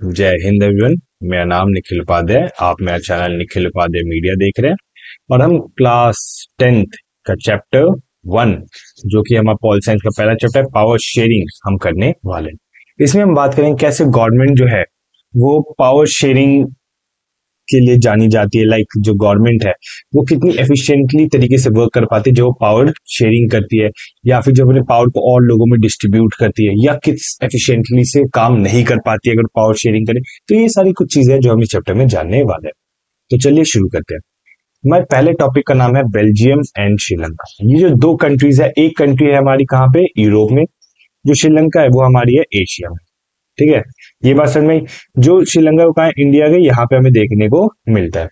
जय हिंद एवरीवन। मेरा नाम निखिल उपाध्याय है। आप मेरा चैनल निखिल उपाध्याय मीडिया देख रहे हैं और हम क्लास 10th का चैप्टर 1 जो कि हमारा पॉल साइंस का पहला चैप्टर है पावर शेयरिंग हम करने वाले हैं। इसमें हम बात करेंगे कैसे गवर्नमेंट जो है वो पावर शेयरिंग के लिए जानी जाती है। लाइक जो गवर्नमेंट है वो कितनी एफिशिएंटली तरीके से वर्क कर पाती है जो पावर शेयरिंग करती है, या फिर जो अपने पावर को और लोगों में डिस्ट्रीब्यूट करती है, या किस एफिशिएंटली से काम नहीं कर पाती है अगर पावर शेयरिंग करे। तो ये सारी कुछ चीजें हैं जो हम इस चैप्टर में जानने वाले हैं। तो चलिए शुरू करते हैं। हमारे पहले टॉपिक का नाम है बेल्जियम एंड श्रीलंका। ये जो दो कंट्रीज है, एक कंट्री है हमारी कहाँ पे, यूरोप में। जो श्रीलंका है वो हमारी है एशिया में। ठीक है, ये बात समझ में आई? जो श्रीलंका को कहा है इंडिया के यहाँ पे हमें देखने को मिलता है,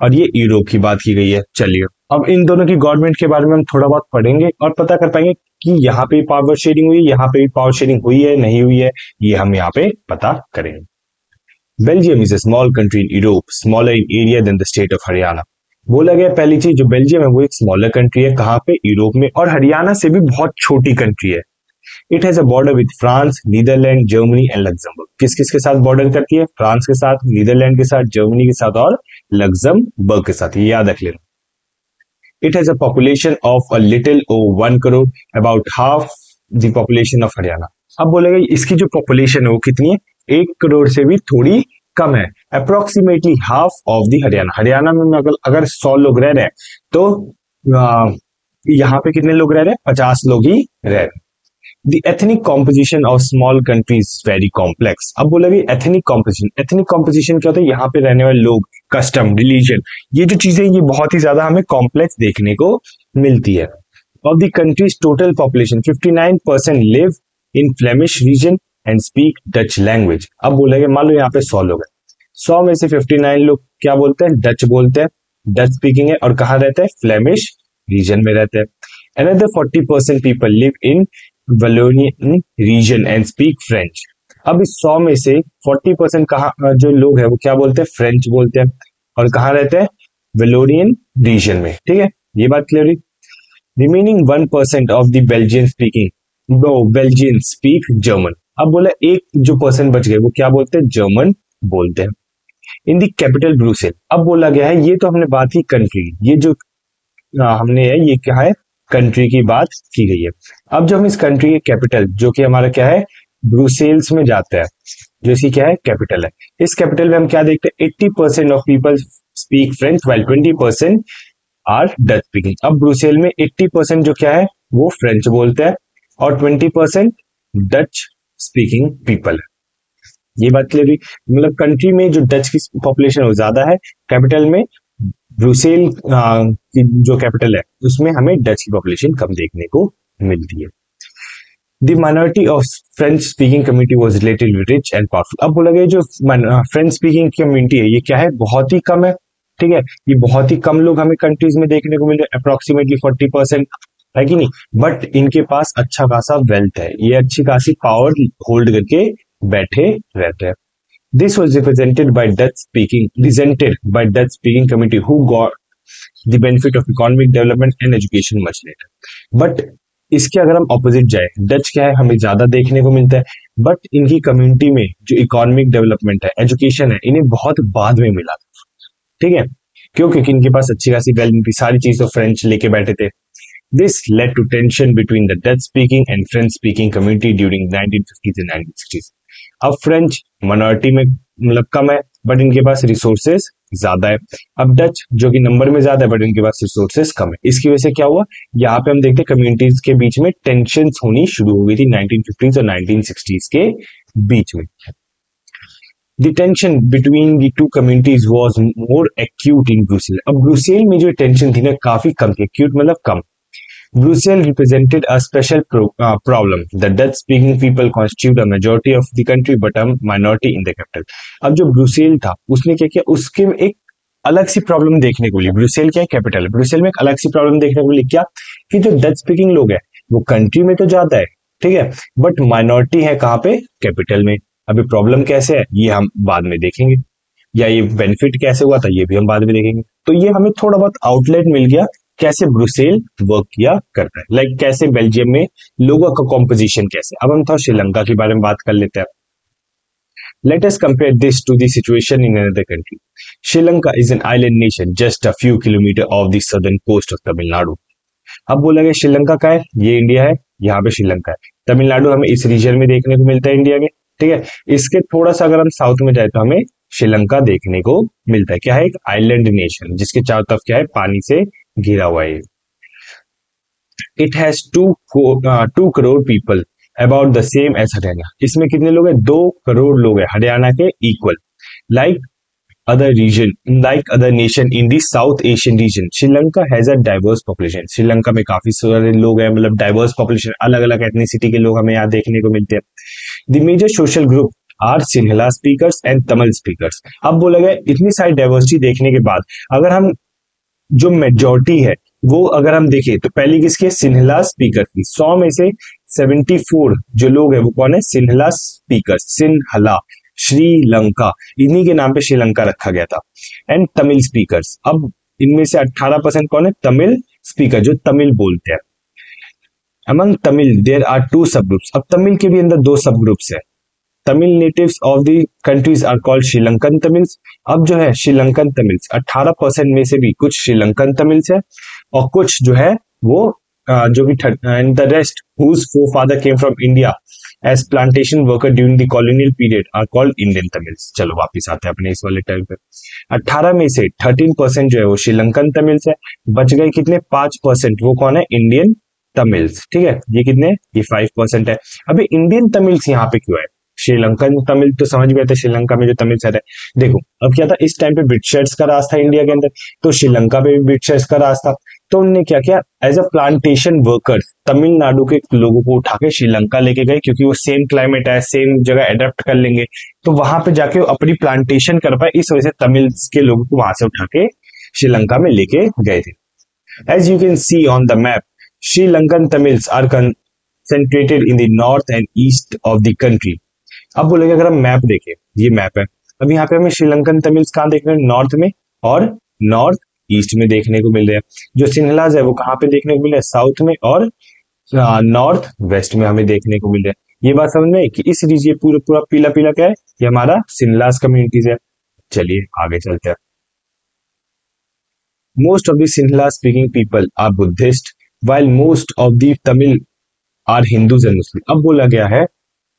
और ये यूरोप की बात की गई है। चलिए अब इन दोनों की गवर्नमेंट के बारे में हम थोड़ा बहुत पढ़ेंगे और पता कर पाएंगे कि यहाँ पे पावर शेयरिंग हुई है, यहाँ पे भी पावर शेयरिंग हुई है नहीं हुई है, ये हम यहाँ पे पता करेंगे। Belgium is a small country in Europe, smaller in area than the state of Haryana. बोला गया पहली चीज, जो बेल्जियम है वो एक स्मॉलर कंट्री है, कहाँ पे, यूरोप में, और हरियाणा से भी बहुत छोटी कंट्री है। It has a border with France, Netherlands, Germany and Luxembourg. किस किस के साथ बॉर्डर करती है? फ्रांस के साथ, नीदरलैंड के साथ, जर्मनी के साथ और लग्जमबर्ग के साथ। ये याद रख लेना। It has a population of a little over 1 crore, about half the population of Haryana. अब बोलेगा इसकी जो पॉपुलेशन है वो कितनी है? 1 करोड़ से भी थोड़ी कम है, approximately half of the Haryana. Haryana में अगर 100 लोग रह रहे हैं तो यहाँ पे कितने लोग रह रहे हैं? 50 लोग ही रह रहे हैं। The ethnic composition of small countries is very complex। अब बोलेगी एथनिक कॉम्पोजिशन। एथनिक कॉम्पोजिशन क्या होता है? यहाँ पे रहने वाले लोग, कस्टम, रिलीजन, ये जो चीजें ये बहुत ही ज्यादा हमें कॉम्प्लेक्स देखने को मिलती है। Of the countries total population 59% live in Flemish region and speak Dutch language. अब बोलेगे मान लो यहाँ पे 100 लोग हैं, 100 में से 59 लोग क्या बोलते हैं? डच बोलते हैं, डच स्पीकिंग है, और कहाँ रहते हैं? फ्लेमिश रीजन में रहते हैं। Another 40% people live in Walloonian region and speak French। अब इस 100 में से 40% कहाँ जो लोग हैं वो क्या बोलते हैं? फ्रेंच बोलते हैं, और कहाँ रहते हैं? वेलोनियन रीजन में। ठीक है, ये बात क्लियर हुई। Remaining 1% of the Belgian speaking Belgian speak German. अब बोला एक जो पर्सन बच गए वो क्या बोलते हैं? जर्मन बोलते हैं। In the capital Brussels. अब बोला गया है, ये तो हमने बात की कंट्री, ये जो हमने है ये क्या है? कंट्री की बात की गई है। अब जो हम इस कंट्री के कैपिटल जो कि हमारा क्या है? ब्रुसेल्स में जाता है, जो इसकी क्या है? कैपिटल है। इस कैपिटल में हम क्या देखते हैं? 80% of people speak French while 20% are Dutch speaking. अब ब्रुसेल में 80% जो क्या है वो फ्रेंच बोलते हैं और 20% डच स्पीकिंग पीपल है। ये बात क्लियर हुई? मतलब कंट्री में जो डच की पॉपुलेशन है वो ज्यादा है, कैपिटल में ब्रुसेल की जो कैपिटल है उसमें हमें डच की पॉपुलेशन कम देखने को मिलती है। The minority of French speaking community was relatively rich and powerful. अब बोला गया जो फ्रेंच स्पीकिंग कम्युनिटी है ये क्या है? बहुत ही कम है। ठीक है, ये बहुत ही कम लोग हमें कंट्रीज में देखने को मिल रहे हैं, अप्रोक्सीमेटली 40%, है कि नहीं? बट इनके पास अच्छा खासा वेल्थ है, ये अच्छी खासी पावर होल्ड करके बैठे रहते हैं। This was represented by Dutch speaking community who got the benefit of economic development and education much later। But इसके अगर हम ऑपोजिट जाए, डच क्या है? हमें ज्यादा देखने को मिलता है, बट इनकी कम्युनिटी में जो इकोनॉमिक डेवलपमेंट है, एजुकेशन है, इन्हें बहुत बाद में मिला। ठीक है, क्यों? क्योंकि इनके पास अच्छी खासी वेल्थ थी, सारी चीज तो फ्रेंच लेके बैठे थे। This led to tension between the Dutch-speaking and French-speaking community during 1950s and 1960s। अब फ्रेंच माइनॉरिटी में मतलब कम है, बट इनके पास रिसोर्सेस ज्यादा है। अब डच जो कि नंबर में ज्यादा है बट इनके पास रिसोर्सेस कम है। इसकी वजह से क्या हुआ? यहाँ पे हम देखते हैं कम्युनिटीज के बीच में टेंशन होनी शुरू हो गई थी 1950s और 1960s के बीच में। The tension between the two communities was more acute in Brussels। अब ब्रुसेल में जो टेंशन थी ना काफी कम थी, acute मतलब कम। Brussels represented a special problem। The Dutch-speaking people constitute a majority of the country, but a minority in the capital। अब जो ब्रुसेल था उसने क्या किया? उसके में एक अलग सी प्रॉब्लम देखने को मिली। ब्रुसेल क्या है? कैपिटल। ब्रुसेल में एक अलग सी प्रॉब्लम देखने को मिली, क्या? कि जो डच स्पीकिंग लोग है वो कंट्री में तो ज्यादा है, ठीक है, बट माइनॉरिटी है कहाँ पे? कैपिटल में। अभी प्रॉब्लम कैसे है ये हम बाद में देखेंगे, या ये बेनिफिट कैसे हुआ था ये भी हम बाद में देखेंगे। तो ये हमें थोड़ा बहुत आउटलेट मिल गया कैसे ब्रुसेल वर्क किया करता है, लाइक कैसे बेल्जियम में लोगों का कॉम्पोजिशन कैसे। अब हम थोड़ा श्रीलंका के बारे में बात कर लेते हैं। Let us compare this to the situation in another country. Sri Lanka is an island nation just a few kilometers off the southern coast of Tamil Nadu. अब बोला गया श्रीलंका का है, ये इंडिया है, यहाँ पे श्रीलंका है, तमिलनाडु हमें इस रीजन में देखने को मिलता है इंडिया के, ठीक है। इसके थोड़ा सा अगर हम साउथ में जाए तो हमें श्रीलंका देखने को मिलता है, क्या है, एक आइलैंड नेशन जिसके चारों तरफ क्या है, पानी से घिरा हुआ है। It has 2 crore people about the same as Haryana. इसमें कितने लोग हैं, 2 करोड़ लोग हैं, हरियाणा के equal. Like other nation in the South Asian region, Sri Lanka has a diverse population. Sri Lanka में काफी सारे लोग हैं, मतलब डाइवर्स पॉपुलेशन, अलग अलग एथनिसिटी के लोग हमें यहाँ देखने को मिलते हैं। The major social group are Sinhala speakers and Tamil speakers. अब बोला गया इतनी सारी डाइवर्सिटी देखने के बाद अगर हम जो मेजोरिटी है वो अगर हम देखें तो पहली किसकी है, सिन्हला स्पीकर की। 100 में से 74 जो लोग हैं वो कौन है, सिन्हला स्पीकर, सिन्हला, श्रीलंका, इन्हीं के नाम पे श्रीलंका रखा गया था। एंड तमिल स्पीकर्स, अब इनमें से 18% कौन है, तमिल स्पीकर, जो तमिल बोलते हैं। अमंग तमिल देयर आर 2 सब ग्रुप्स। अब तमिल के भी अंदर 2 सब ग्रुप्स है। Tamil natives of the countries are called Sri Lankan Tamils. अब जो है श्रीलंकन तमिल्स 18% में से भी कुछ श्रीलंकन तमिल्स है और कुछ जो है वो जो कि and the rest whose forefather came from India as plantation worker during the colonial period are called Indian Tamils. चलो वापिस आते हैं अपने इस वाले टर्म पे। 18 में से 13% जो है वो श्रीलंकन तमिल्स है, बच गए कितने, 5%, वो कौन है, इंडियन तमिल्स, ठीक है। ये कितने, ये 5% है। अभी इंडियन तमिल्स यहाँ पे क्यों है, श्रीलंकन तमिल तो समझ गए थे, श्रीलंका में जो तमिल है। देखो अब क्या था, इस टाइम पे ब्रिटिशर्स का राज था इंडिया के अंदर, तो श्रीलंका पे भी ब्रिटिशर्स का राज था, तो उन्होंने क्या किया, as a plantation worker Tamil Nadu के लोगों को उठा के श्रीलंका लेके गए, क्योंकि वो सेम क्लाइमेट है, सेम जगह अडेप्ट कर लेंगे, तो वहां पे जाके वो अपनी प्लांटेशन कर पाए, इस वजह से तमिल के लोगों को वहां से उठा के श्रीलंका में लेके गए थे। As you can see on the map, Sri Lankan Tamils are concentrated in the north and east of the country. अब बोलेंगे अगर हम मैप देखें, ये मैप है, अब यहाँ पे हमें श्रीलंकन तमिल्स कहाँ देख रहे हैं, नॉर्थ में और नॉर्थ ईस्ट में देखने को मिल रहे हैं। जो सिन्हलाज है वो कहाँ पे देखने को मिल रहे हैं, साउथ में और नॉर्थ वेस्ट में हमें देखने को मिल रहे हैं। ये बात समझ में कि इस रीजन पूरा पूरा पीला पीला क्या है, ये हमारा सिन्हलाज कम्युनिटीज है। चलिए आगे चलते हैं। Most of the Sinhala speaking people are Buddhist while most of the Tamil are Hindus and Muslims। अब बोला गया है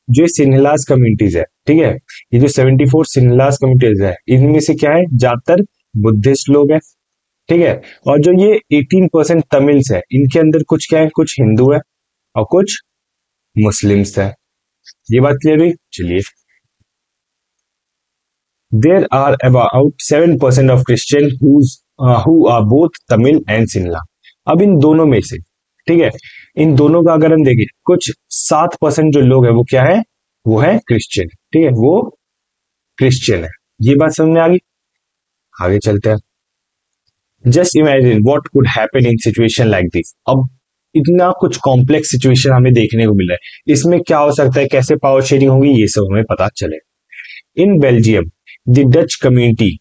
जो सिन्हलास कम्युनिटीज है, ठीक है, ये जो 74 सिन्हलास कम्युनिटीज है, इनमें से क्या है, ज्यादातर बुद्धिस्ट लोग हैं, ठीक है, और जो ये 18% तमिल्स है, इनके अंदर कुछ क्या है, कुछ हिंदू है और कुछ मुस्लिम्स है। ये बात क्लियर हुई। चलिए, there are about 7% of Christian who are both Tamil and Sinhala. अब इन दोनों में से, ठीक है, इन दोनों का अगर हम देखें, कुछ 7% जो लोग हैं वो क्या है, वो है क्रिश्चियन, ठीक है, वो क्रिश्चियन है। ये बात समझ में आ गई। आगे चलते हैं। Just imagine what could happen in situation like this. अब इतना कुछ कॉम्प्लेक्स सिचुएशन हमें देखने को मिल रहा है, इसमें क्या हो सकता है, कैसे पावर शेयरिंग होगी, ये सब हमें पता चले। In Belgium the Dutch community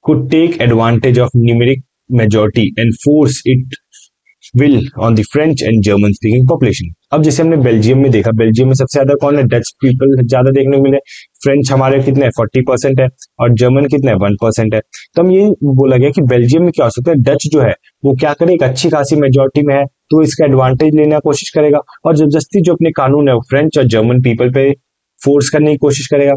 could take advantage of numeric majority and force it will on the French and German speaking population। अब जैसे हमने बेल्जियम में देखा, बेल्जियम में सबसे ज्यादा कौन है, डच पीपल ज्यादा देखने को मिले, फ्रेंच हमारे कितने 40% है और जर्मन कितने 1% है। तो हम ये बोला गया कि बेल्जियम में क्या हो सकता है, डच जो है वो क्या करे, एक अच्छी खासी मेजोरिटी में है तो इसका एडवांटेज लेने की कोशिश करेगा और जबरदस्ती जो अपने कानून है वो फ्रेंच और जर्मन पीपल पे फोर्स करने की कोशिश करेगा।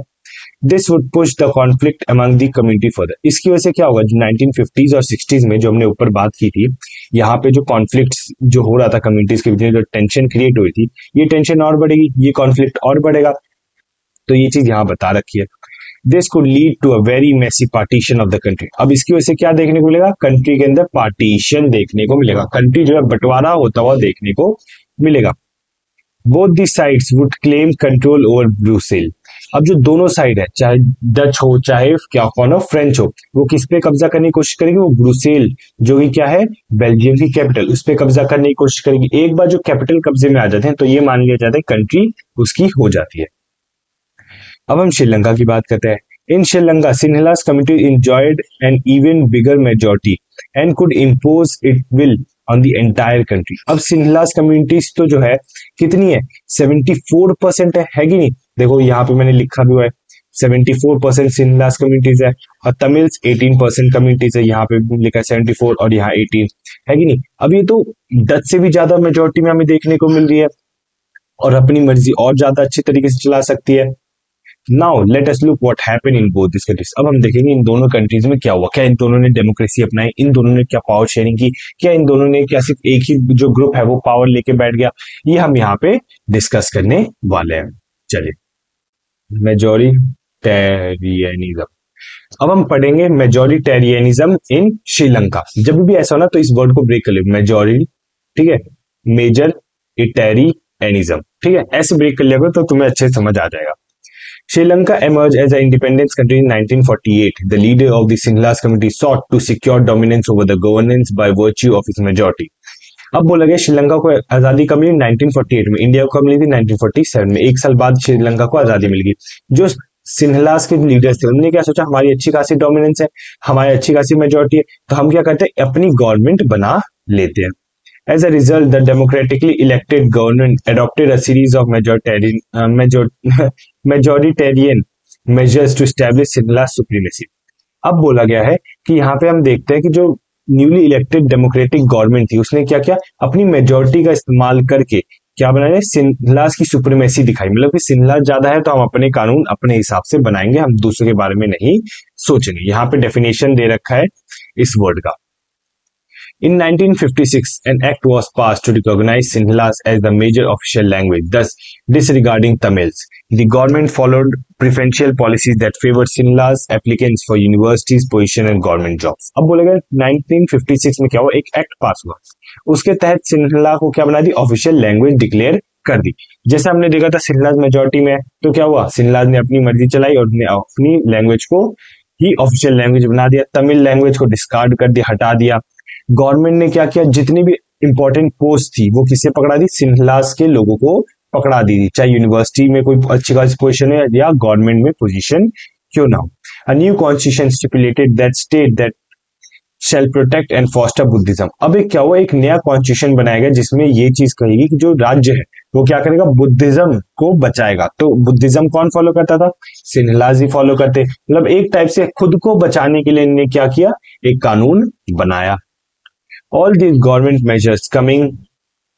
This would push the conflict among the community further. इसकी वजह से क्या होगा, जो 1950s और 60s में जो हमने ऊपर बात की थी, यहाँ पे जो कॉन्फ्लिक्ट जो हो रहा था कम्युनिटीज के बीच में, जो टेंशन क्रिएट हुई थी, ये टेंशन और बढ़ेगी, ये कॉन्फ्लिक्ट और बढ़ेगा। तो ये चीज यहाँ बता रखी है। This could lead to a very messy partition of the country. अब इसकी वजह से क्या देखने को मिलेगा, कंट्री के अंदर पार्टीशन देखने को मिलेगा, कंट्री जो है बंटवारा होता हुआ देखने को मिलेगा। Both the sides would claim control over Brussels. अब जो दोनों साइड है, चाहे डच हो चाहे क्या कौन हो, फ्रेंच हो, वो किस पे कब्जा करने की कोशिश करेगी, वो ब्रुसेल जो कि क्या है बेल्जियम की कैपिटल, उस पे कब्जा करने की कोशिश करेगी। एक बार जो कैपिटल कब्जे में आ जाते हैं तो ये मान लिया जाता है कंट्री उसकी हो जाती है। अब हम श्रीलंका की बात करते हैं। In Sri Lanka Sinhalas community enjoyed an even bigger majority and could impose its will on the entire country। अब सिन्हलास कम्युनिटीज तो जो है कितनी है, 74% है कि नहीं। देखो यहाँ पे मैंने लिखा भी हुआ है 74% सिन्हलास कम्युनिटीज है, और तमिल्स 18% कम्युनिटीज है, यहाँ पे लिखा है 74 और यहाँ 18 है कि नहीं। अब ये तो 10 से भी ज्यादा मेजोरिटी में हमें देखने को मिल रही है, और अपनी मर्जी और ज्यादा अच्छी तरीके से चला सकती है। Now let us look what happened in both this countries. अब हम देखेंगे इन दोनों कंट्रीज में क्या हुआ, क्या इन दोनों ने डेमोक्रेसी अपनाई, इन दोनों ने क्या पावर शेयरिंग की, क्या इन दोनों ने क्या सिर्फ एक ही जो ग्रुप है वो पावर लेके बैठ गया, ये हम यहाँ पे डिस्कस करने वाले हैं। चलिए, मेजोरिटेरियनिज्म। अब हम पढ़ेंगे मेजोरिटेरियनिज्म इन श्रीलंका। जब भी ऐसा हो ना तो इस वर्ड को ब्रेक कर ले, मेजोरिटी, ठीक है, मेजर इटेरियनिज्म, ठीक है, ऐसे ब्रेक कर लिया तो तुम्हें अच्छे समझ आ जाएगा। Sri Lanka emerged as an independent country in 1948. The leader of the Sinhalas community sought to secure dominance over the governance by virtue of its majority. अब बोला गया श्रीलंका को आजादी कब मिली 1948 में, इंडिया को कब मिली थी 1947 में, एक साल बाद श्रीलंका को आजादी मिल गई। जो सिन्हलास के लीडर्स थे उन्होंने क्या सोचा, हमारी अच्छी खासी डोमिनेंस है, हमारी अच्छी खासी मेजोरिटी है, तो हम क्या करते हैं, अपनी गवर्नमेंट बना लेते हैं। As a result, the democratically elected government adopted a series of majoritarian measures to establish Sinhala supremacy. अब बोला गया है कि यहाँ पे हम देखते हैं कि जो न्यूली इलेक्टेड डेमोक्रेटिक गवर्नमेंट थी उसने क्या किया, अपनी मेजोरिटी का इस्तेमाल करके क्या बनाया, सिन्हलास की सुप्रीमेसी दिखाई। मतलब कि सिन्हलास ज्यादा है तो हम अपने कानून अपने हिसाब से बनाएंगे, हम दूसरे के बारे में नहीं सोचेंगे। यहाँ पे डेफिनेशन दे रखा है इस वर्ड का। In 1956, an act was passed to recognize Sinhalas as the major official language, thus disregarding Tamils. The government followed preferential policies that favored Sinhalas applicants for universities, position and government jobs. अब बोलेगा 1956 में क्या हुआ, एक act पास हुआ, उसके तहत सिन्हला को क्या बना दी, ऑफिशियल लैंग्वेज डिक्लेयर कर दी। जैसे हमने देखा था सिन्हलास मेजोरिटी में, तो क्या हुआ, सिन्हलास ने अपनी मर्जी चलाई और अपनी लैंग्वेज को ही ऑफिशियल लैंग्वेज बना दिया, तमिल लैंग्वेज को डिस्कार्ड कर दिया, हटा दिया। गवर्नमेंट ने क्या किया, जितनी भी इंपॉर्टेंट पोस्ट थी वो किससे पकड़ा दी, सिन्हलास के लोगों को पकड़ा दी थी, चाहे यूनिवर्सिटी में कोई अच्छी खासी पोजीशन है या गवर्नमेंट में पोजीशन क्यों ना हो। A new constitution stipulated that state that shell protect and foster Buddhism. अब एक क्या हुआ, एक नया कॉन्स्टिट्यूशन बनाया गया जिसमें ये चीज कहेगी कि जो राज्य है वो क्या करेगा, बुद्धिज्म को बचाएगा। तो बुद्धिज्म कौन फॉलो करता था, सिन्हलास ही फॉलो करते। मतलब एक टाइप से खुद को बचाने के लिए इन्होंने क्या किया, एक कानून बनाया। All these government measures coming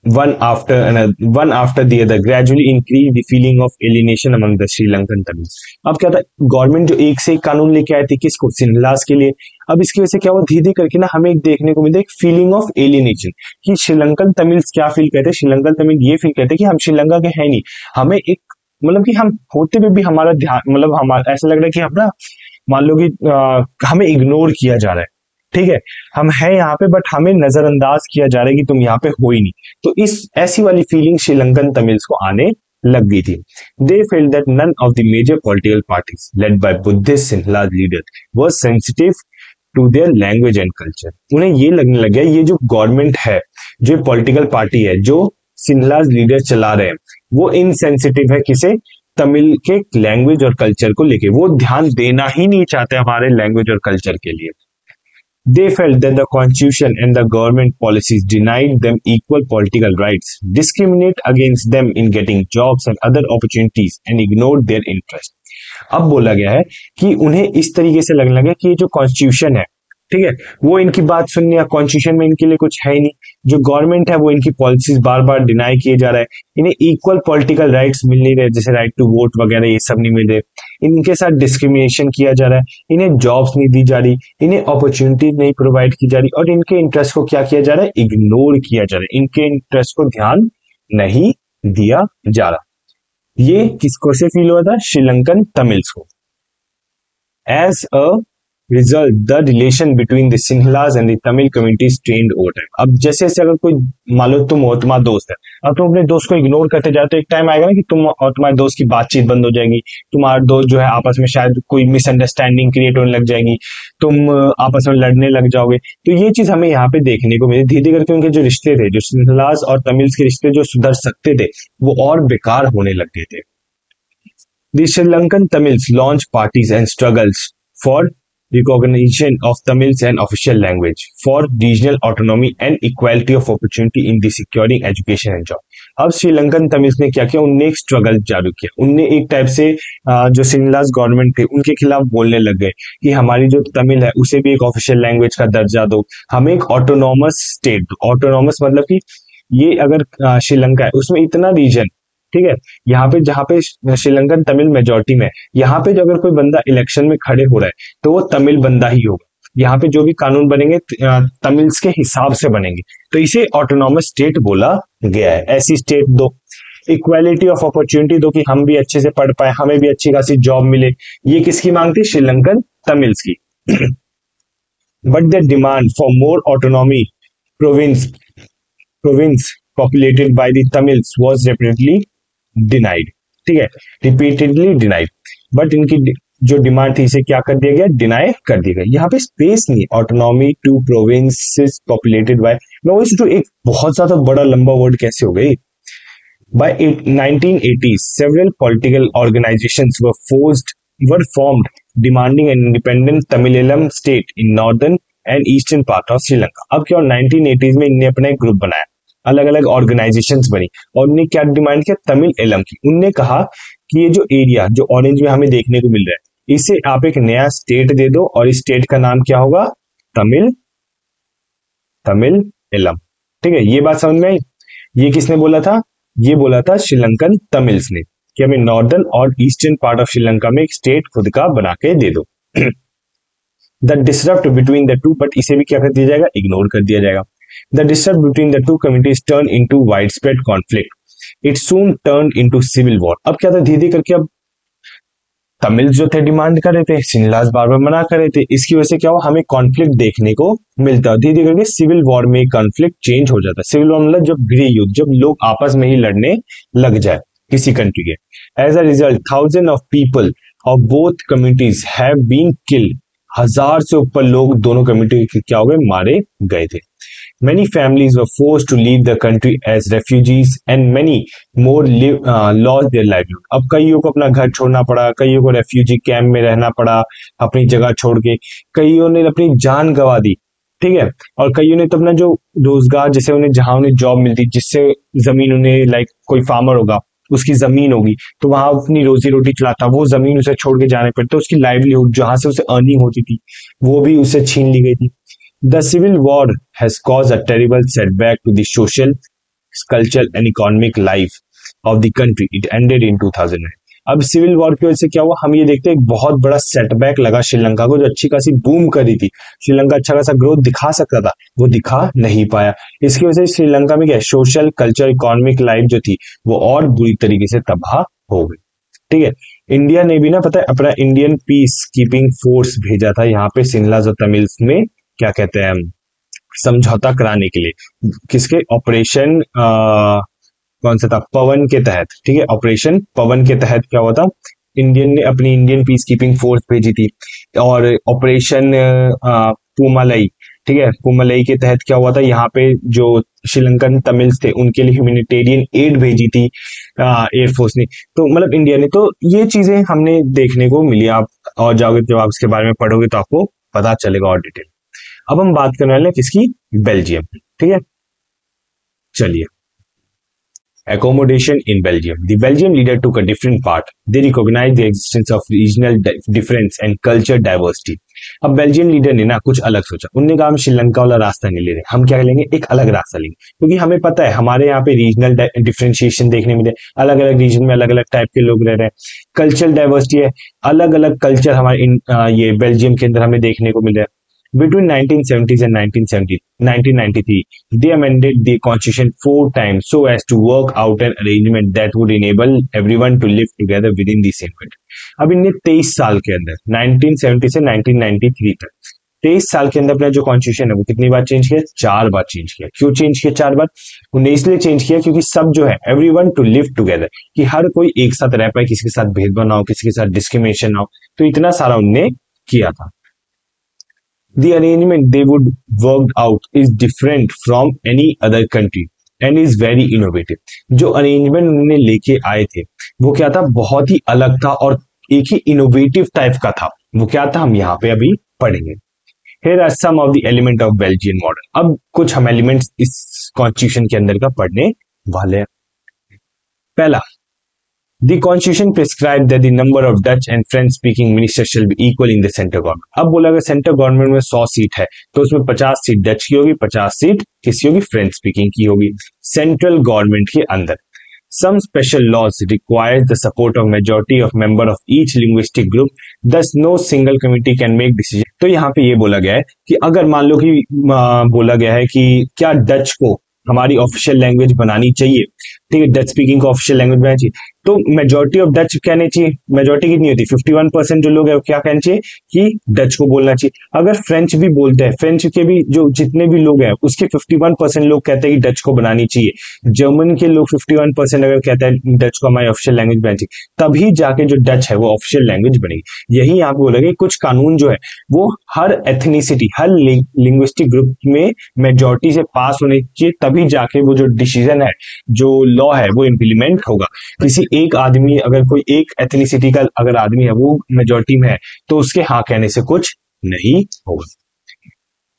one after the other gradually increase the feeling of alienation among the Sri Lankan Tamils. अब क्या था, गवर्नमेंट जो एक से एक कानून लेके आए थे किसको, सिन्हलास के लिए। अब इसकी वजह से क्या हुआ, धीरे धीरे करके ना हमें एक देखने को मिलता है एक फीलिंग ऑफ एलिनेशन, कि श्रीलंकन तमिल्स क्या फील करते हैं, श्रीलंकन तमिल ये फील करते हैं कि हम श्रीलंका के हैं नहीं, हमें एक मतलब कि हम होते हुए भी हमारा ध्यान, मतलब हमारा ऐसा लग रहा है कि हम ना मान लो कि हमें इग्नोर किया जा रहा है, ठीक है, हम हैं यहाँ पे बट हमें नजरअंदाज किया जा रहा है कि तुम यहाँ पे हो ही नहीं। तो इस ऐसी वाली फीलिंग श्रीलंकन तमिल्स को आने लग गई थी। They felt that none of the major political parties led by Buddhist Sinhalas leader was sensitive to their language and culture. उन्हें ये लगने लग गया, ये जो गवर्नमेंट है, जो पॉलिटिकल पार्टी है, जो सिन्हलास लीडर चला रहे हैं, वो इनसेंसिटिव है किसे, तमिल के लैंग्वेज और कल्चर को लेके, वो ध्यान देना ही नहीं चाहते हमारे लैंग्वेज और कल्चर के लिए। They felt that the constitution and the government policies denied them equal political rights, discriminate against them in getting jobs and other opportunities, and ignored their interest. अब बोला गया है कि उन्हें इस तरीके से लगने लगा कि ये जो कॉन्स्टिट्यूशन है, ठीक है, वो इनकी बात सुनने या कॉन्स्टिट्यूशन में इनके लिए कुछ है ही नहीं, जो गवर्नमेंट है वो इनकी पॉलिसीज बार बार डिनाई किए जा रहा है, इन्हें इक्वल पॉलिटिकल राइट्स मिल नहीं रहे, जैसे राइट टू वोट वगैरह ये सब नहीं मिल रहे, इनके साथ डिस्क्रिमिनेशन किया जा रहा है, इन्हें जॉब्स नहीं दी जा रही, इन्हें अपॉर्चुनिटी नहीं प्रोवाइड की जा रही, और इनके इंटरेस्ट को क्या किया जा रहा है, इग्नोर किया जा रहा है, इनके इंटरेस्ट को ध्यान नहीं दिया जा रहा। ये किसको से फील हुआ था, श्रीलंकन तमिल्स को। As a result, the relation between the Sinhalas and the Tamil community strained over time. अब जैसे जैसे अगर कोई मान लो तुम हो, तुम्हारा दोस्त है, अब तुम अपने दोस्त को इग्नोर करते जाते हो, एक टाइम आएगा ना कि तुम और तुम्हारे दोस्त की बातचीत बंद हो जाएगी, तुम्हारे दोस्त जो है आपस में शायद कोई मिसअंडरस्टैंडिंग क्रिएट होने लग जाएगी, तुम आपस में लड़ने लग जाओगे। तो ये चीज हमें यहाँ पे देखने को मिली, धीरे धीरे करके उनके जो रिश्ते थे, जो सिन्हलास और तमिल्स के रिश्ते जो सुधर सकते थे वो और बेकार होने लग गए थे। The Sri Lankan Tamils launched parties and struggles for recognition of Tamils and official language for regional autonomy and equality of opportunity in the securing education and job. अब श्रीलंकन तमिल्स ने क्या किया, उनने एक स्ट्रगल चालू किया, उनने एक टाइप से जो सिंगलास गवर्नमेंट थे उनके खिलाफ बोलने लग गए कि हमारी जो तमिल है उसे भी एक ऑफिशियल लैंग्वेज का दर्जा दो, हमें एक ऑटोनॉमस स्टेट दो। ऑटोनॉमस मतलब कि ये अगर श्रीलंका है उसमें इतना रीजन, ठीक है, यहाँ पे जहाँ पे श्रीलंकन तमिल मेजोरिटी में, यहाँ पे जो अगर कोई बंदा इलेक्शन में खड़े हो रहा है तो वो तमिल बंदा ही होगा, यहाँ पे जो भी कानून बनेंगे तमिल्स के हिसाब से बनेंगे, तो इसे ऑटोनॉमस स्टेट बोला गया है। ऐसी स्टेट दो, इक्वालिटी ऑफ अपॉर्चुनिटी दो कि हम भी अच्छे से पढ़ पाए, हमें भी अच्छी खासी जॉब मिले, ये किसकी मांग थी, श्रीलंकन तमिल्स की। But the demand for more autonomy province populated by the Tamils was repeatedly denied, ठीक है, रिपीटेडली डिनाइड। बट इनकी जो डिमांड थी इसे क्या कर दिया गया, डिनाई कर दिया गया। यहाँ पे स्पेस नहीं, autonomy to provinces populated by, मैं वही सोचूं एक बहुत ज्यादा बड़ा लंबा वर्ड कैसे हो गई। By 1980s, several political organizations were formed demanding an independent Tamilam state in northern and eastern part of Sri Lanka। अब क्या 1980s में इनने अपना एक ग्रुप बनाया, अलग अलग ऑर्गेनाइजेशंस बनी और उन्हें क्या डिमांड किया, तमिल एलम की। उनने कहा कि ये जो एरिया जो ऑरेंज में हमें देखने को मिल रहा है इसे आप एक नया स्टेट दे दो और इस स्टेट का नाम क्या होगा, तमिल एलम, ठीक है। ये बात समझ में आई। ये किसने बोला था, ये बोला था श्रीलंकन तमिल्स ने कि हमें नॉर्दर्न और ईस्टर्न पार्ट ऑफ श्रीलंका में एक स्टेट खुद का बना के दे दो। The disrupt between the two, but इसे भी क्या कर दिया जाएगा, इग्नोर कर दिया जाएगा। The disruption between the two communities turned into widespread conflict. It soon turned into civil war. अब क्या था, धीरे धीरे करके अब तमिल जो थे डिमांड कर रहे थे, सिंहलाज बार बार मना कर रहे थे, इसकी वजह से क्या हुआ, हमें कॉन्फ्लिक्ट देखने को मिलता है। धीरे धीरे करके सिविल वॉर में कॉन्फ्लिक्ट चेंज हो जाता है। सिविल वॉर मतलब जब गृह युद्ध, जब लोग आपस में ही लड़ने लग जाए किसी कंट्री के। As a result thousand of people of both communities have been killed. 1000 से ऊपर लोग दोनों कम्युनिटी के क्या हो गए, मारे गए थे। Many families were forced to leave the country as refugees and many more lost their livelihood. अब कईयों को अपना घर छोड़ना पड़ा, कईयों को रेफ्यूजी कैंप में रहना पड़ा अपनी जगह छोड़ के, कईयों ने अपनी जान गंवा दी, ठीक है, और कईयों ने तो अपना जो रोजगार, जैसे उन्हें जहां उन्हें जॉब मिलती, जिससे जमीन उन्हें, लाइक कोई फार्मर होगा उसकी जमीन होगी तो वहां अपनी रोजी रोटी चलाता, वो जमीन उसे छोड़ के जाने पड़ते, उसकी लाइवलीहुड जहां से उसे अर्निंग होती थी वो भी उसे छीन ली गई थी। The civil war has caused a terrible setback to the social, cultural and economic life of the country. It ended in 2009. अब सिविल वॉर की वजह से क्या हुआ, हम ये देखते हैं एक बहुत बड़ा सेटबैक लगा श्रीलंका को, जो अच्छी खासी बूम कर रही थी, श्रीलंका अच्छा खासा ग्रोथ दिखा सकता था, वो दिखा नहीं पाया। इसकी वजह से श्रीलंका में क्या सोशल, कल्चर, इकोनॉमिक लाइफ जो थी वो और बुरी तरीके से तबाह हो गई, ठीक है। इंडिया ने भी ना, पता है, अपना इंडियन पीस कीपिंग फोर्स भेजा था यहाँ पे सिंहलाज और तमिल्स में क्या कहते हैं, समझौता कराने के लिए। किसके, ऑपरेशन कौन सा था, पवन के तहत, ठीक है, ऑपरेशन पवन के तहत क्या हुआ था, इंडियन ने अपनी इंडियन पीस कीपिंग फोर्स भेजी थी। और ऑपरेशन पुमालई, ठीक है, पुमालई के तहत क्या हुआ था, यहाँ पे जो श्रीलंकन तमिल्स थे उनके लिए ह्यूमैनिटेरियन एड भेजी थी एयरफोर्स ने। तो मतलब इंडिया ने, तो ये चीजें हमने देखने को मिली। आप और जाओगे, जब आप इसके बारे में पढ़ोगे तो आपको पता चलेगा और डिटेल। अब हम बात करने वाले हैं किसकी, बेल्जियम, ठीक है। चलिए, accommodation in Belgium. The Belgium leader took a different part. They recognized the existence of regional difference and culture diversity. अब बेल्जियम लीडर ने ना कुछ अलग सोचा, उन्होंने कहा हम श्रीलंका वाला रास्ता नहीं ले रहे, हम क्या लेंगे, एक अलग रास्ता लेंगे, क्योंकि हमें पता है हमारे यहाँ पे रीजनल डिफरेंशिएशन देखने मिले, अलग अलग रीजन में अलग अलग टाइप के लोग रह रहे हैं, कल्चरल डाइवर्सिटी है, अलग अलग कल्चर हमारे ये बेल्जियम के अंदर हमें देखने को मिल रहा है। Between 1970s and 1993, they amended the constitution 4 times so as to work out an arrangement that would enable everyone to live together within the same country. अब इनने 23 साल के अंदर 1970 से 1993 तक 23 साल के अंदर अपना जो कॉन्स्टिट्यूशन है वो कितनी बार चेंज किया, 4 बार चेंज किया। क्यों चेंज किया 4 बार, उन्हें इसलिए चेंज किया क्योंकि सब जो है एवरीवन टू लिव टुगेदर, कि हर कोई एक साथ रह पाए, किसी के साथ भेदभाव ना हो, किसी के साथ डिस्क्रिमिनेशन ना हो, तो इतना सारा उनने किया था। The arrangement they would worked out is different from any other country and is very innovative. जो अरेंजमेंट उन्होंने लेके आए थे वो क्या था, बहुत ही अलग था और एक ही इनोवेटिव टाइप का था। वो क्या था, हम यहाँ पे अभी पढ़ेंगे। Here are some of the element of Belgian model. अब कुछ हम एलिमेंट्स इस कॉन्स्टिट्यूशन के अंदर का पढ़ने वाले हैं। पहला, The constitution prescribed that the number of Dutch and French speaking ministers shall be equal in the central government. अब बोला अगर सेंट्रल गवर्नमेंट में 100 सीट है तो उसमें 50 सीट डच की होगी, 50 सीट किसी होगी, फ्रेंच स्पीकिंग की होगी सेंट्रल गवर्नमेंट के अंदर। Some special laws require the support of majority of member of each linguistic group, thus no single committee can make decision. तो यहाँ पे ये बोला गया है कि अगर मान लो कि बोला गया है कि क्या डच को हमारी ऑफिशियल लैंग्वेज बनानी चाहिए, ठीक है, डच स्पीकिंग को ऑफिशियल लैंग्वेज बनानी चाहिए, तो मेजोरिटी ऑफ डच कहने चाहिए। मेजोरिटी कितनी होती है? 51% जो लोग है क्या कहना चाहिए कि डच को बोलना चाहिए। अगर फ्रेंच भी बोलते हैं, फ्रेंच के भी जो जितने भी लोग हैं उसके 51% लोग कहते हैं कि डच को बनानी चाहिए। जर्मन के लोग 51% अगर कहते हैं डच को हमारी ऑफिशियल लैंग्वेज बनानी चाहिए, तभी जाके जो डच है वो ऑफिशियल लैंग्वेज बनेगी। यही यहाँ पे बोलेगा कुछ कानून जो है वो हर एथनिसिटी, हर लिंग्विस्टिक ग्रुप में मेजोरिटी से पास होने चाहिए, तभी जाके वो जो डिसीजन है, जो लॉ है वो इम्प्लीमेंट होगा। किसी एक आदमी, अगर कोई एक एथनिसिटी का अगर आदमी है वो मेजोरिटी में है तो उसके हाँ कहने से कुछ नहीं होगा।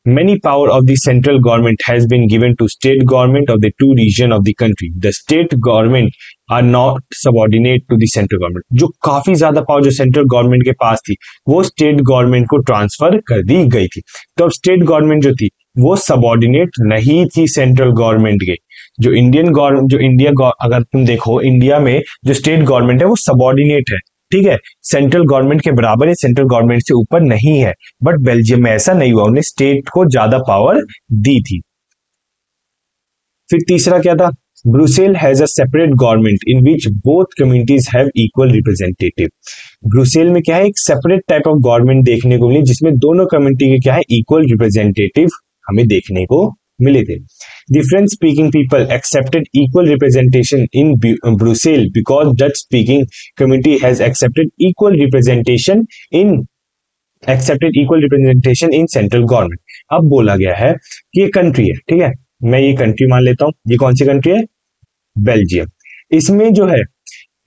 Many power of the central government has been given to state government of the two region of the country. The state government are not subordinate to the central government. जो काफी ज्यादा पावर जो सेंट्रल गवर्नमेंट के पास थी वो state government को transfer कर दी गई थी। तो अब स्टेट गवर्नमेंट जो थी वो सबऑर्डिनेट नहीं थी सेंट्रल गवर्नमेंट के। जो इंडियन गवर्नमेंट, जो इंडिया, अगर तुम देखो इंडिया में जो स्टेट गवर्नमेंट है वो सबऑर्डिनेट है, ठीक है, सेंट्रल गवर्नमेंट के बराबर है, सेंट्रल गवर्नमेंट से ऊपर नहीं है। बट बेल्जियम में ऐसा नहीं हुआ, उन्हें स्टेट को ज्यादा पावर दी थी। फिर तीसरा क्या था? Brussels has a separate government in which both communities have equal representative. Brussels में क्या है? एक सेपरेट टाइप ऑफ गवर्नमेंट देखने को मिली जिसमें दोनों कम्युनिटी के क्या है? इक्वल रिप्रेजेंटेटिव हमें देखने को मिले थे। The French speaking people accepted equal representation in Brussels because Dutch speaking community has accepted equal representation in central government. अब बोला गया है कि ये कंट्री है, ठीक है, मैं ये कंट्री मान लेता हूं। ये कौन सी कंट्री है? बेल्जियम। इसमें जो है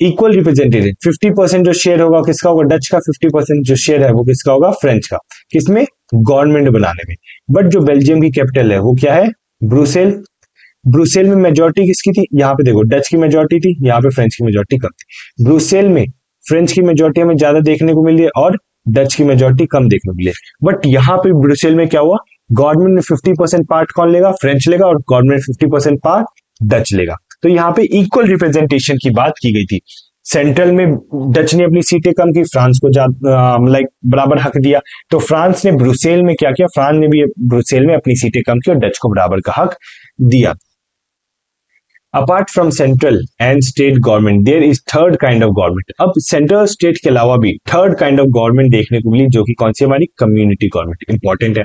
इक्वल रिप्रेजेंटेटिव 50% जो शेयर होगा किसका होगा? डच का। 50% जो शेयर है वो किसका होगा? फ्रेंच का। किसमें? गवर्नमेंट बनाने में। बट जो बेल्जियम की कैपिटल है वो क्या है? ब्रुसेल। ब्रुसेल में मेजोरिटी किसकी थी? यहाँ पे देखो डच की मेजोरिटी थी, यहाँ पे फ्रेंच की मेजोरिटी कम थी। ब्रुसेल में फ्रेंच की मेजोरिटी हमें ज्यादा देखने को मिली है और डच की मेजोरिटी कम देखने को मिली है। बट यहाँ पे ब्रुसेल में क्या हुआ? गवर्नमेंट में 50% पार्ट कौन लेगा? फ्रेंच लेगा, और गवर्नमेंट 50% पार्ट डच लेगा। तो यहाँ पे इक्वल रिप्रेजेंटेशन की बात की गई थी। सेंट्रल में डच ने अपनी सीटें कम की, फ्रांस को बराबर हक दिया। तो फ्रांस ने ब्रुसेल में क्या किया? फ्रांस ने भी ब्रुसेल में अपनी सीटें कम की और डच को बराबर का हक दिया। Apart from central and state government there is third kind of government. अब सेंट्रल स्टेट के अलावा भी थर्ड काइंड ऑफ गवर्नमेंट देखने को मिली, जो कि कौन सी? हमारी कम्युनिटी गवर्नमेंट। इंपॉर्टेंट है।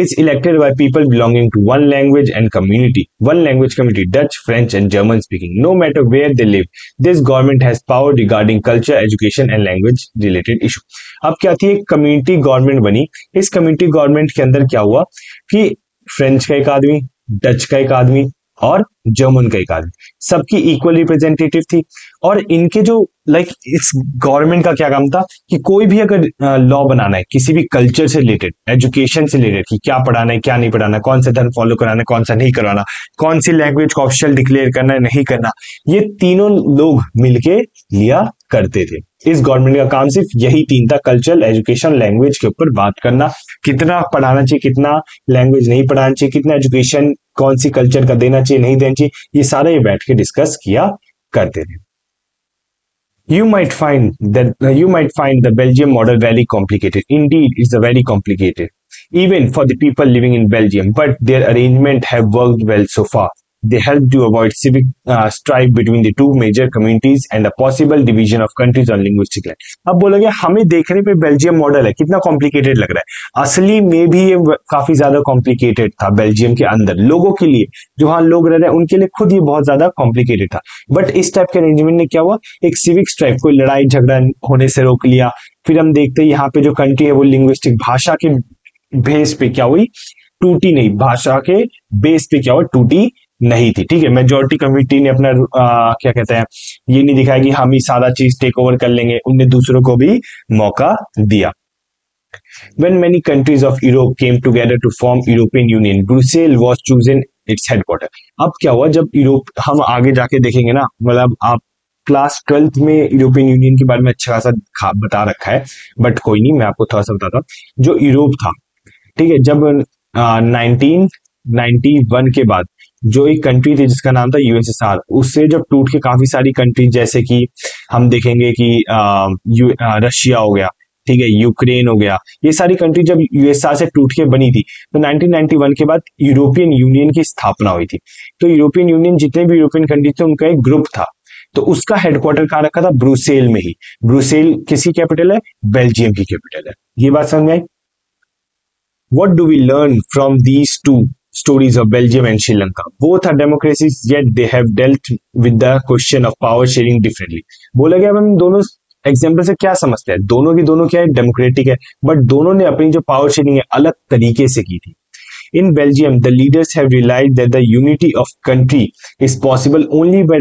Is elected by people belonging to one language and community, one language community, Dutch, French and German speaking, no matter where they live. This government has power regarding culture, education and language related issue. अब क्या थी? एक community government बनी। इस community government के अंदर क्या हुआ कि फ्रेंच का एक आदमी, डच का एक आदमी और जर्मन का एक आदमी, सबकी इक्वल रिप्रेजेंटेटिव थी। और इनके जो इस गवर्नमेंट का क्या काम था कि कोई भी अगर लॉ बनाना है किसी भी कल्चर से रिलेटेड, एजुकेशन से रिलेटेड, कि क्या पढ़ाना है क्या नहीं पढ़ाना, कौन सा धर्म फॉलो कराना है कौन सा नहीं करवाना, कौन सी लैंग्वेज को ऑफिशियल डिक्लेयर करना है नहीं करना, ये तीनों लोग मिलके लिया करते थे। इस गवर्नमेंट का काम सिर्फ यही तीन था, कल्चरल, एजुकेशन, लैंग्वेज के ऊपर बात करना, कितना पढ़ाना चाहिए, कितना लैंग्वेज नहीं पढ़ाना चाहिए, कितना एजुकेशन कौन सी कल्चर का देना चाहिए नहीं देना चाहिए, ये सारा ये बैठ के डिस्कस किया करते थे। You might find the Belgium model very complicated. Indeed, it's a very complicated, even for the people living in Belgium. But their arrangement have worked well so far. They help to avoid civic strife between the two major communities and a possible division of countries on linguistic line. अब बोलोगे हमें देखने पे Belgium model है कितना complicated लग रहा है, असली में भी ये काफी ज्यादा कॉम्प्लिकेटेड था। बेल्जियम के अंदर लोगों के लिए, जो वहां लोग रह रहे हैं उनके लिए खुद ये बहुत ज्यादा कॉम्प्लिकेटेड था। बट इस टाइप के अरेंजमेंट ने क्या हुआ, एक सिविक स्ट्राइफ, कोई लड़ाई झगड़ा होने से रोक लिया। फिर हम देखते हैं यहाँ पे जो कंट्री है वो लिंग्विस्टिक, भाषा के बेस पे क्या हुई, टूटी नहीं, भाषा के बेस पे क्या हुआ, टूटी नहीं थी। ठीक है, मेजोरिटी कम्युनिटी ने अपना क्या कहते हैं, ये नहीं दिखाया कि हम ही सारा चीज टेक ओवर कर लेंगे, उनने दूसरों को भी मौका दिया। When many countries of Europe came together to form European Union, Brussels was chosen its headquarter. अब क्या हुआ जब यूरोप, हम आगे जाके देखेंगे ना, मतलब आप क्लास 12th में यूरोपियन यूनियन के बारे में अच्छा खासा बता रखा है, बट कोई नहीं, मैं आपको थोड़ा सा बताता हूँ। जो यूरोप था, ठीक है, जब 1991 के बाद जो एक कंट्री थी जिसका नाम था यूएसएसआर, उससे जब टूट के काफी सारी कंट्री, जैसे कि हम देखेंगे कि रशिया हो गया, ठीक है, यूक्रेन हो गया, ये सारी कंट्री जब यूएसएसआर से टूट के बनी थी, तो 1991 के बाद यूरोपियन यूनियन की स्थापना हुई थी। तो यूरोपियन यूनियन जितने भी यूरोपियन कंट्री थे उनका एक ग्रुप था, तो उसका हेडक्वार्टर कहाँ रखा था? ब्रुसेल में ही। ब्रुसेल किसी कैपिटल है? बेल्जियम की कैपिटल है। ये बात समझ में आई? What do we learn from these two stories of Belgium and Sri Lanka? Both are democracies, yet they have dealt with the question of power sharing differently. बोला गया, अब हम दोनों एग्जाम्पल से क्या समझते हैं? दोनों की दोनों क्या है? डेमोक्रेटिक है, बट दोनों ने अपनी जो पावर शेयरिंग है अलग तरीके से की थी। In Belgium, the leaders have realized that the unity of country is possible only by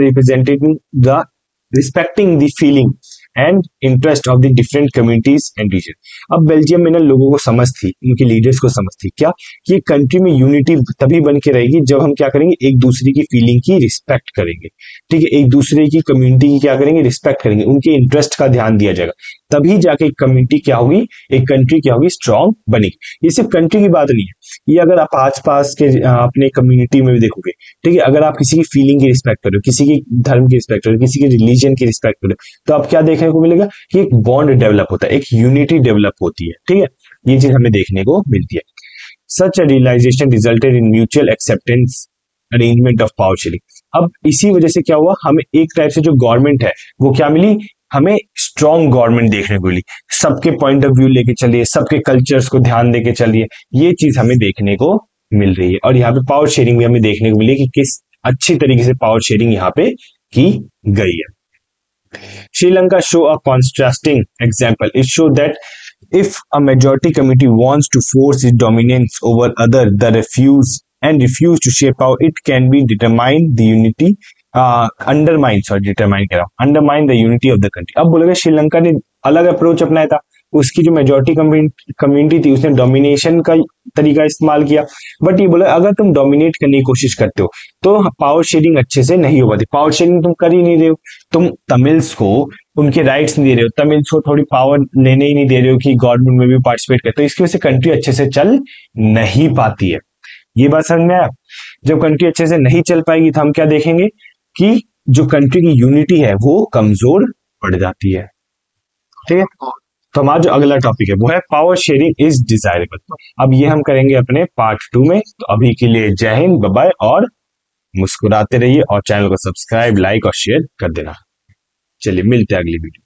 respecting the feeling and interest of the different communities and region. अब बेल्जियम में ना लोगों को समझ थी, उनके लीडर्स को समझ थी क्या, कि कंट्री में यूनिटी तभी बन के रहेगी जब हम क्या करेंगे, एक दूसरे की फीलिंग की रिस्पेक्ट करेंगे, ठीक है, एक दूसरे की कम्युनिटी की क्या करेंगे, रिस्पेक्ट करेंगे, उनके इंटरेस्ट का ध्यान दिया जाएगा, तभी जाके एक कम्युनिटी क्या होगी, एक कंट्री क्या होगी, स्ट्रांग बनेगी। ये सिर्फ कंट्री की बात नहीं है, ये अगर आप आस पास के अपने कम्युनिटी में भी देखोगे, ठीक है, अगर आप किसी की फीलिंग की रिस्पेक्ट करो, किसी की धर्म की रिस्पेक्ट करो, किसी की रिलीजन की रिस्पेक्ट करो, तो आप क्या देखने को मिलेगा कि एक बॉन्ड डेवलप होता है, एक यूनिटी डेवलप होती है, ठीक है, ये चीज हमें देखने को मिलती है। Such a realisation resulted in mutual acceptance arrangement of power sharing. अब इसी वजह से क्या हुआ, हमें एक टाइप से जो गवर्नमेंट है वो क्या मिली, हमें स्ट्रॉन्ग गवर्नमेंट देखने को मिली, सबके पॉइंट ऑफ व्यू लेके चलिए, सबके कल्चर्स को ध्यान देके चलिए, ये चीज हमें देखने को मिल रही है। और यहाँ पे पावर शेयरिंग भी हमें देखने को मिली कि किस अच्छी तरीके से पावर शेयरिंग यहाँ पे की गई है। Sri Lanka show a contrasting example. It shows that if a majority community wants to force its dominance over other, the refuse to share power, it can be determine the unity, undermine the unity of the country. अब बोलेगा श्रीलंका ने अलग approach अपनाया था, उसकी जो majority community थी उसने डोमिनेशन का तरीका इस्तेमाल किया, बट ये बोला अगर तुम डोमिनेट करने की कोशिश करते हो तो पावर शेयरिंग अच्छे से नहीं हो पाती। पावर शेयरिंग तुम कर ही नहीं रहे हो, तुम तमिल्स को उनके राइट्स नहीं दे रहे हो, तमिल्स को थोड़ी पावर लेने ही नहीं दे रहे हो कि गवर्नमेंट में भी पार्टिसिपेट करते हो, इसकी वजह से कंट्री अच्छे से चल नहीं पाती है। ये बात समझ में आया? जब कंट्री अच्छे से नहीं चल पाएगी तो हम क्या देखेंगे कि जो कंट्री की यूनिटी है वो कमजोर पड़ जाती है, ठीक है। तो हमारा जो अगला टॉपिक है वो है पावर शेयरिंग इज डिजायरेबल। अब ये हम करेंगे अपने पार्ट 2 में। तो अभी के लिए जय हिंद, बाय बाय, और मुस्कुराते रहिए और चैनल को सब्सक्राइब, लाइक और शेयर कर देना। चलिए मिलते हैं अगली वीडियो।